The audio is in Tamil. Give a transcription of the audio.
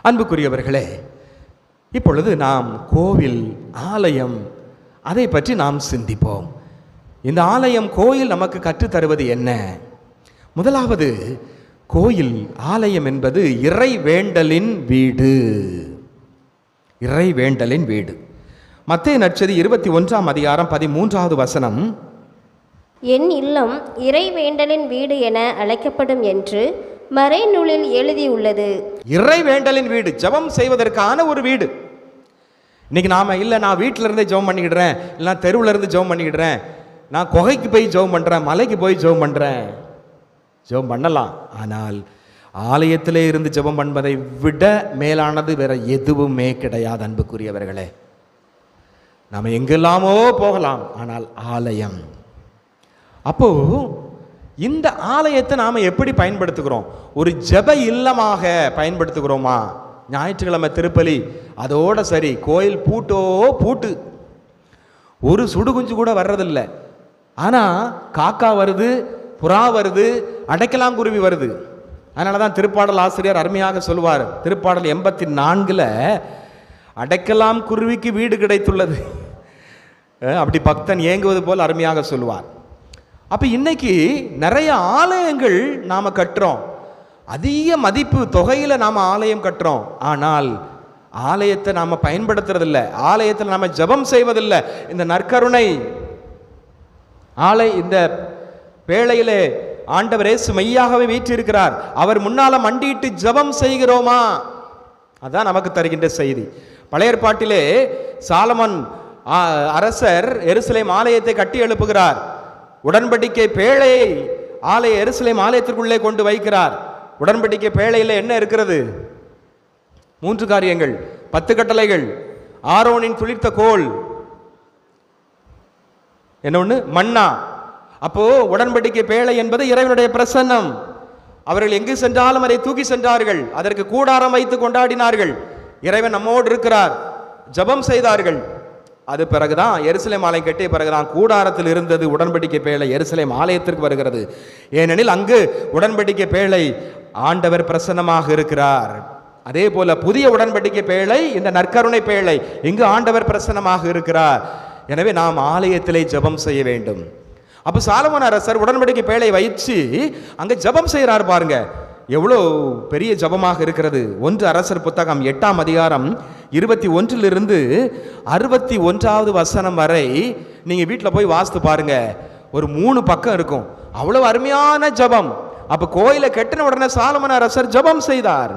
அன்புக்குரியவர்களே, இப்பொழுது நாம் கோவில், ஆலயம், அதை பற்றி நாம் சிந்திப்போம். இந்த ஆலயம், கோயில் நமக்கு கற்றுத்தருவது என்ன? முதலாவது, கோயில், ஆலயம் என்பது இறை வேண்டலின் வீடு. இறை வேண்டலின் வீடு. மத்தேயு நற்செய்தி 21ஆம் அதிகாரம் 13வது வசனம், என் இல்லம் இறை வேண்டலின் வீடு என அழைக்கப்படும் என்று மறைநூலில் எழுதியுள்ளது. இறை வேண்டலின் வீடு, ஜெபம் செய்வதற்கான ஒரு வீடு. இன்னைக்கு நாம இல்லை, நான் வீட்டில இருந்தே ஜெபம் பண்ணிக்கிடுறேன், இல்லை தெருவில் இருந்து ஜெபம் பண்ணிக்கிடுறேன், நான் குகைக்கு போய் ஜெபம் பண்ணுறேன், மலைக்கு போய் ஜெபம் பண்ணுறேன். ஜெபம் பண்ணலாம், ஆனால் ஆலயத்திலே இருந்து ஜெபம் பண்ணுவதை விட மேலானது வேற எதுவுமே கிடையாது. அன்புக்குரியவர்களே, நாம் எங்கெல்லாமோ போகலாம், ஆனால் ஆலயம். அப்போ இந்த ஆலயத்தை நாம் எப்படி பயன்படுத்துகிறோம்? ஒரு ஜெப இல்லமாக பயன்படுத்துகிறோமா? ஞாயிற்றுக்கிழமை திருப்பலி, அதோட சரி, கோயில் பூட்டோ பூட்டு, ஒரு சுடுகுஞ்சு கூட வர்றதில்லை. ஆனால் காக்கா வருது, புறா வருது, அடைக்கலாங்குருவி வருது. அதனால தான் திருப்பாடல் ஆசிரியர் அருமையாக சொல்லுவார். திருப்பாடல் 84 அடைக்கலாம் குருவிக்கு வீடு கிடைத்துள்ளது, அப்படி பக்தன் ஏங்குவது போல் அருமையாக சொல்லுவார். அப்போ இன்னைக்கு நிறைய ஆலயங்கள் நாம் கட்டுறோம், அதிக மதிப்பு தொகையில் நாம் ஆலயம் கட்டுறோம். ஆனால் ஆலயத்தை நாம் பயன்படுத்துறதில்லை, ஆலயத்தில் நாம் ஜெபம் செய்வதில்லை. இந்த நற்கருணை இந்த வேளையிலே ஆண்டவர் இயேசு மெய்யாகவே வீற்றிருக்கிறார். அவர் முன்னால மண்டியிட்டு ஜெபம் செய்கிறோமா? அதான் நமக்கு தருகின்ற செய்தி. பழைய ஏற்பாட்டிலே சாலமன் அரசர் எருசலேம் ஆலயத்தை கட்டி எழுப்புகிறார். உடன்படிக்கை பேழையை எருசலேம் ஆலயத்திற்குள்ளே கொண்டு வைக்கிறார். உடன்படிக்கை பேழையில் என்ன இருக்கிறது? 3 காரியங்கள், 10 கட்டளைகள், ஆரோனின் துளிர்த்த கோல், என்ன ஒன்று, மன்னா. அப்போ உடன்படிக்கை பேழை என்பது இறைவனுடைய பிரசன்னம். அவர்கள் எங்கு சென்றாலும் அதை தூக்கி சென்றார்கள், அதற்கு கூடாரம் வைத்து கொண்டாடினார்கள். இறைவன் நம்மோடு இருக்கிறார், ஜெபம் செய்தார்கள். அது பிறகுதான் எருசலேம் ஆலயம் கட்டிய பிறகுதான் கூடாரத்தில் இருந்தது உடன்படிக்கை பேழை எருசலேம் ஆலயத்திற்கு வருகிறது. ஏனெனில் அங்கு உடன்படிக்கை பேழை ஆண்டவர் பிரசன்னமாக இருக்கிறார். அதே போல புதிய உடன்படிக்கை பேழை இந்த நற்கருணை பேழை, இங்கு ஆண்டவர் பிரசன்னமாக இருக்கிறார். எனவே நாம் ஆலயத்திலே ஜெபம் செய்ய வேண்டும். அப்போ சாலமோன் அரசர் உடன்படிக்கை பேழை வைத்து அங்கே ஜெபம் செய்கிறார். பாருங்க எவ்வளோ பெரிய ஜெபமாக இருக்கிறது. 1 அரசர் புத்தகம் 8ஆம் அதிகாரம் 21லிருந்து 61வது வசனம் வரை நீங்கள் வீட்டில் போய் வாசித்து பாருங்க. ஒரு 3 பக்கம் இருக்கும். அவ்வளோ அருமையான ஜெபம். அப்போ கோயிலை கட்டின உடனே சாலமோன் அரசர் ஜெபம் செய்தார்.